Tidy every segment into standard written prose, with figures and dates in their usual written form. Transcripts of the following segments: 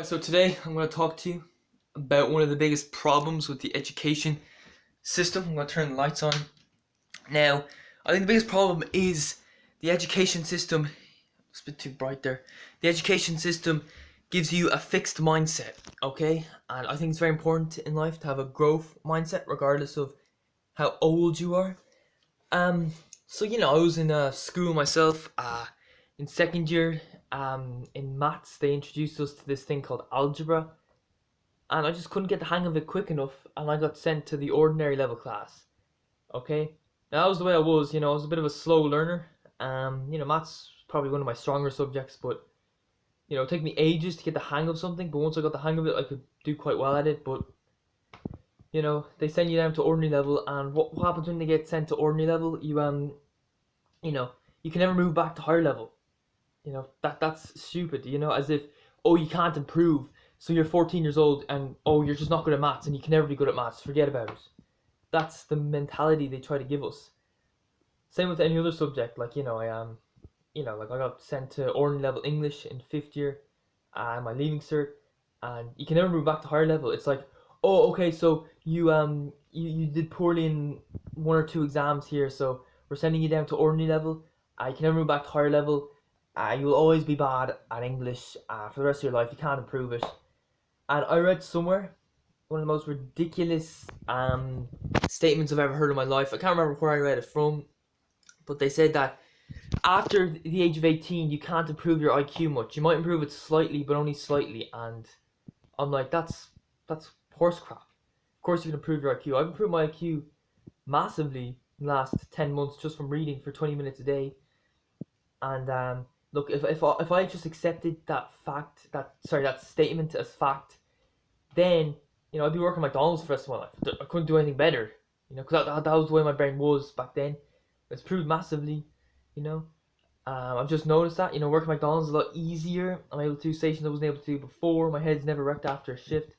Alright, so today I'm going to talk to you about one of the biggest problems with the education system. I'm going to turn the lights on. Now, I think the biggest problem is the education system. It's a bit too bright there. The education system gives you a fixed mindset, okay? And I think it's very important in life to have a growth mindset, regardless of how old you are. Um, I was in school myself. In second year, in maths, they introduced us to this thing called algebra, and I just couldn't get the hang of it quick enough, and I got sent to the ordinary level class. Okay, now that was the way I was. I was a bit of a slow learner. Maths was probably one of my stronger subjects, but it took me ages to get the hang of something. But once I got the hang of it, I could do quite well at it. But they send you down to ordinary level, and what happens when they get sent to ordinary level? You know, you can never move back to higher level. That's stupid. As if, oh, you can't improve. So you're 14 years old and, oh, you're just not good at maths and you can never be good at maths. Forget about it. That's the mentality they try to give us. Same with any other subject. I got sent to ordinary level English in fifth year, my leaving cert, and you can never move back to higher level. It's like, oh, okay, so you did poorly in one or two exams here, so we're sending you down to ordinary level. You can never move back to higher level. You'll always be bad at English for the rest of your life. You can't improve it. And I read somewhere one of the most ridiculous statements I've ever heard in my life. I can't remember where I read it from, but they said that after the age of 18, you can't improve your IQ much. You might improve it slightly, but only slightly. And I'm like, that's horse crap. Of course you can improve your IQ. I've improved my IQ massively in the last 10 months just from reading for 20 minutes a day. And look, if I just accepted that statement as fact, then I'd be working at McDonald's for the rest of my life. I couldn't do anything better, because that was the way my brain was back then. It's improved massively, you know. I've just noticed that working at McDonald's is a lot easier. I'm able to do stations I wasn't able to do before. My head's never wrecked after a shift.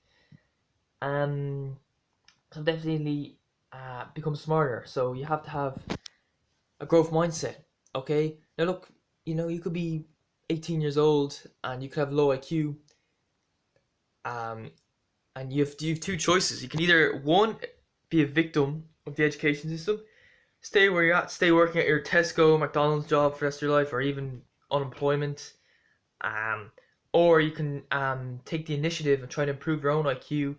So definitely become smarter. So you have to have a growth mindset. Okay. Now look, you could be 18 years old and you could have low IQ. And you have two choices. You can either, one, be a victim of the education system, stay where you're at, stay working at your Tesco, McDonald's job for the rest of your life, or even unemployment. Or you can take the initiative and try to improve your own IQ.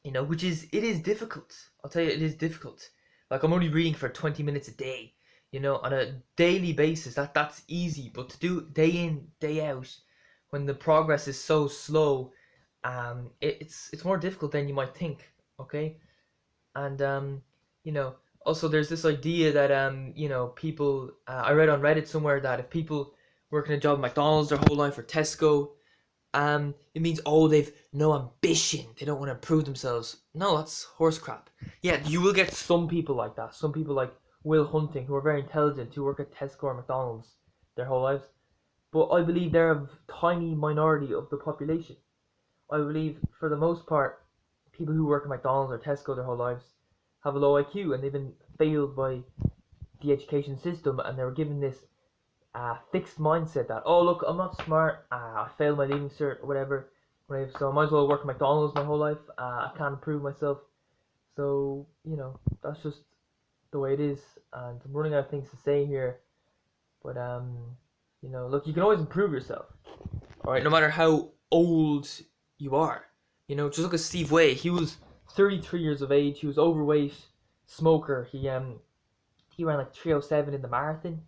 Which is difficult. I'll tell you, it is difficult. Like, I'm only reading for 20 minutes a day. On a daily basis, that's easy. But to do day in, day out, when the progress is so slow, it's more difficult than you might think. Okay, and also there's this idea that people. I read on Reddit somewhere that if people work in a job at McDonald's their whole life or Tesco, it means, oh, they've no ambition. They don't want to improve themselves. No, that's horse crap. Yeah, you will get some people like that. Some people like Will Hunting, who are very intelligent, who work at Tesco or McDonald's their whole lives. But I believe they're a tiny minority of the population. I believe, for the most part, people who work at McDonald's or Tesco their whole lives have a low IQ, and they've been failed by the education system, and they were given this fixed mindset that, oh, look, I'm not smart, I failed my leaving cert or whatever, so I might as well work at McDonald's my whole life. I can't improve myself. So that's just the way it is, and I'm running out of things to say here. But look, you can always improve yourself. All right, no matter how old you are. Just look at Steve Way. He was 33 years of age. He was overweight, smoker. He ran like 3:07 in the marathon.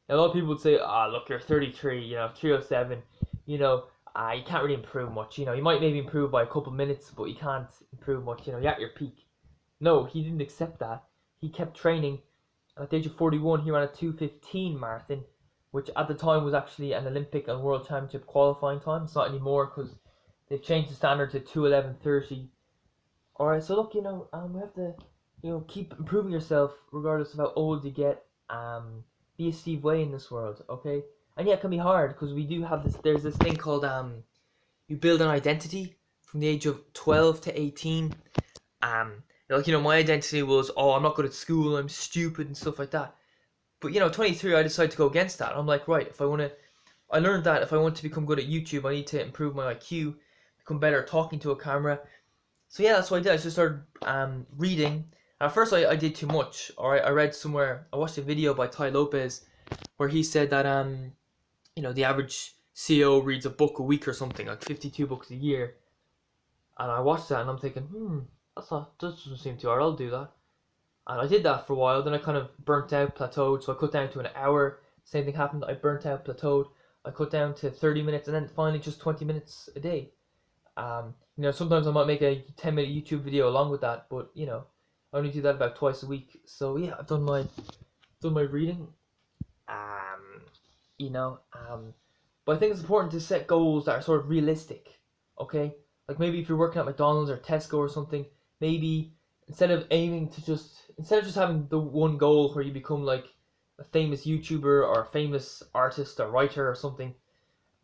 Now, a lot of people would say, look, you're 33, 3:07, you can't really improve much. You might maybe improve by a couple minutes, but you can't improve much. You're at your peak. No, he didn't accept that. He kept training. And at the age of 41, he ran a 2:15 marathon, which at the time was actually an Olympic and World Championship qualifying time. It's not anymore because they've changed the standard to 2:11:30. Alright, so look, we have to, keep improving yourself regardless of how old you get. Be a Steve Way in this world, okay? And yeah, it can be hard because we do have there's this thing called, you build an identity from the age of 12 to 18. My identity was, oh, I'm not good at school, I'm stupid and stuff like that. But 23, I decided to go against that. I'm like, right, if I want to I learned that if I want to become good at YouTube, I need to improve my IQ, become better at talking to a camera. So yeah, that's what I did. I just started reading. At first, I did too much. Or I read somewhere. I watched a video by Ty Lopez where he said that the average CEO reads a book a week or something, like 52 books a year. And I watched that and I'm thinking, that doesn't seem too hard. I'll do that. And I did that for a while. Then I kind of burnt out, plateaued. So I cut down to an hour. Same thing happened. I burnt out, plateaued. I cut down to 30 minutes, and then finally just 20 minutes a day. Sometimes I might make a 10-minute YouTube video along with that, but I only do that about twice a week. So yeah, I've done my reading. You know, but I think it's important to set goals that are sort of realistic. Okay, like maybe if you're working at McDonald's or Tesco or something, maybe instead of just having the one goal where you become like a famous YouTuber or a famous artist or writer or something,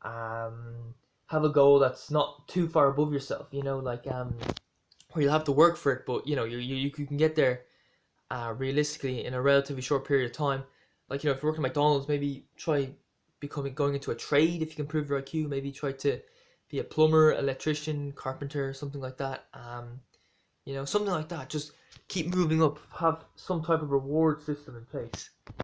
have a goal that's not too far above yourself. Where you'll have to work for it, but you can get there realistically in a relatively short period of time. Like if you're working at McDonald's, maybe try going into a trade if you can improve your IQ. Maybe try to be a plumber, electrician, carpenter, something like that. Something like that. Just keep moving up. Have some type of reward system in place.